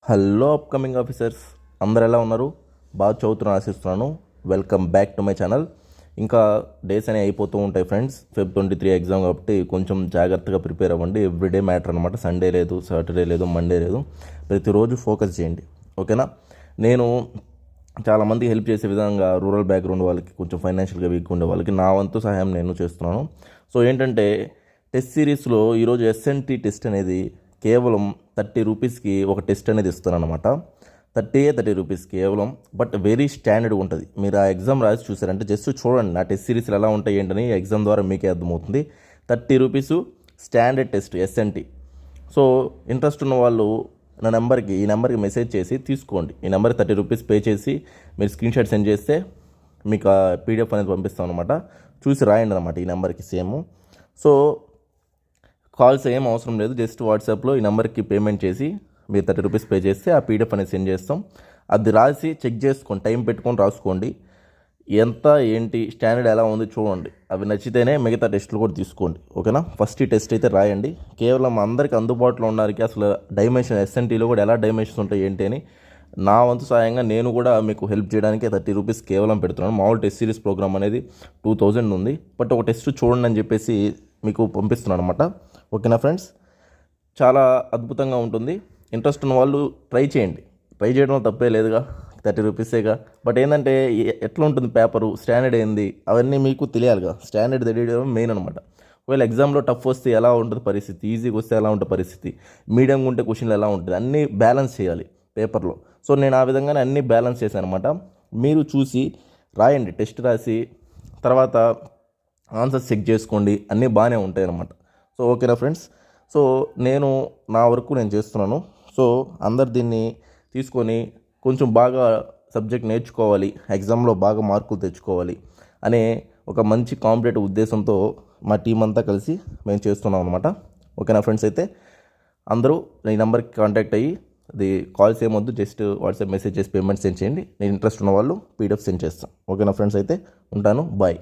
Hello upcoming officers, అందరు ఎలా ఉన్నారు? బాగా చదువుతున్నా ఆశిస్తున్నాను. Welcome back to my channel. ఇంకా డేస్ అనేవి అయిపోతూ ఉంటాయి ఫ్రెండ్స్. Feb 23 ఎగ్జామ్ కాబట్టి కొంచెం జాగ్రత్తగా ప్రిపేర్ అవ్వండి. ఎవ్రీడే మ్యాటర్ అనమాట. సండే లేదు, సాటర్డే లేదు, మండే లేదు, ప్రతిరోజు ఫోకస్ చేయండి, ఓకేనా? నేను చాలామంది హెల్ప్ చేసే విధంగా రూరల్ బ్యాక్గ్రౌండ్ వాళ్ళకి, కొంచెం ఫైనాన్షియల్గా వీక్ ఉండే వాళ్ళకి నా వంతు సహాయం నేను చేస్తున్నాను. సో ఏంటంటే, టెస్ట్ సిరీస్లో ఈరోజు ఎస్ఎన్టీ టెస్ట్ అనేది కేవలం 30 రూపీస్కి ఒక టెస్ట్ అనేది ఇస్తాను అనమాట. 30 రూపీస్ కేవలం. బట్ వెరీ స్టాండర్డ్గా ఉంటుంది. మీరు ఆ ఎగ్జామ్ రాసి చూసారంటే జస్ట్ చూడండి నా టెస్ట్ సిరీస్లు ఎలా ఉంటాయి ఏంటని ఎగ్జామ్ ద్వారా మీకే అర్థమవుతుంది. 30 rupees standard test SNT. So interest ఉన్న వాళ్ళు ఈ నెంబర్కి మెసేజ్ చేసి తీసుకోండి. ఈ నెంబర్కి 30 రూపీస్ పే చేసి మీరు స్క్రీన్ షాట్ సెండ్ చేస్తే మీకు ఆ పీడిఎఫ్ అనేది పంపిస్తాం అనమాట. చూసి రాయండి అనమాట ఈ నెంబర్కి సేమ్. సో కాల్స్ ఏం అవసరం లేదు. జస్ట్ వాట్సాప్లో ఈ నెంబర్కి పేమెంట్ చేసి మీరు 30 రూపీస్ పే చేస్తే ఆ పీడిఎఫ్ అనేది సెండ్ చేస్తాం. అది రాసి చెక్ చేసుకోండి, టైం పెట్టుకొని రాసుకోండి. ఎంత ఏంటి స్టాండర్డ్ ఎలా ఉంది చూడండి. అవి నచ్చితేనే మిగతా టెస్టులు కూడా తీసుకోండి, ఓకేనా? ఫస్ట్ ఈ టెస్ట్ అయితే రాయండి. కేవలం అందరికీ అందుబాటులో ఉండడానికి అసలు డైమెన్షన్ ఎస్ఎన్టీలో కూడా ఎలా డైమెన్షన్స్ ఉంటాయి ఏంటి అని నా వంతు సాయంగా నేను కూడా మీకు హెల్ప్ చేయడానికి 30 రూపీస్ కేవలం పెడుతున్నాను. మామూలు టెస్ట్ సిరీస్ ప్రోగ్రామ్ అనేది 2000 ఉంది. బట్ ఒక టెస్ట్ చూడండి అని చెప్పేసి మీకు పంపిస్తున్నాను అనమాట, ఓకేనా ఫ్రెండ్స్? చాలా అద్భుతంగా ఉంటుంది. ఇంట్రెస్ట్ ఉన్న వాళ్ళు ట్రై చేయండి. ట్రై చేయడంలో తప్పే లేదుగా, 30 రూపీసేగా. బట్ ఏంటంటే ఎట్లా ఉంటుంది పేపరు, స్టాండర్డ్ ఏంది అవన్నీ మీకు తెలియాలిగా. స్టాండర్డ్ తెలియడం మెయిన్ అనమాట. ఒకవేళ ఎగ్జామ్లో టఫ్ వస్తే ఎలా ఉంటుంది పరిస్థితి, ఈజీగా వస్తే ఎలా ఉంటుంది పరిస్థితి, మీడియంగా ఉంటే క్వశ్చన్లు ఎలా ఉంటుంది, అన్నీ బ్యాలెన్స్ చేయాలి పేపర్లో. సో నేను ఆ విధంగానే అన్నీ బ్యాలెన్స్ చేశాను అనమాట. మీరు చూసి రాయండి, టెస్ట్ రాసి తర్వాత ఆన్సర్స్ చెక్ చేసుకోండి, అన్నీ బాగానే ఉంటాయి అన్నమాట. సో ఓకేనా ఫ్రెండ్స్? సో నేను నా వరకు నేను చేస్తున్నాను. సో అందరు దీన్ని తీసుకొని కొంచెం బాగా సబ్జెక్ట్ నేర్చుకోవాలి, ఎగ్జామ్లో బాగా మార్కులు తెచ్చుకోవాలి అనే ఒక మంచి కాంపిటేటివ్ ఉద్దేశంతో మా టీం అంతా కలిసి మేము చేస్తున్నాం అనమాట, ఓకేనా ఫ్రెండ్స్? అయితే అందరూ ఈ నెంబర్కి కాంటాక్ట్ అయ్యి, అది కాల్స్ ఏమొద్దు, జస్ట్ వాట్సాప్ మెసేజ్ చేసి పేమెంట్ సెండ్ చేయండి. నేను ఇంట్రెస్ట్ ఉన్న వాళ్ళు పీడిఎఫ్ సెండ్ చేస్తాను, ఓకేనా ఫ్రెండ్స్? అయితే ఉంటాను, బాయ్.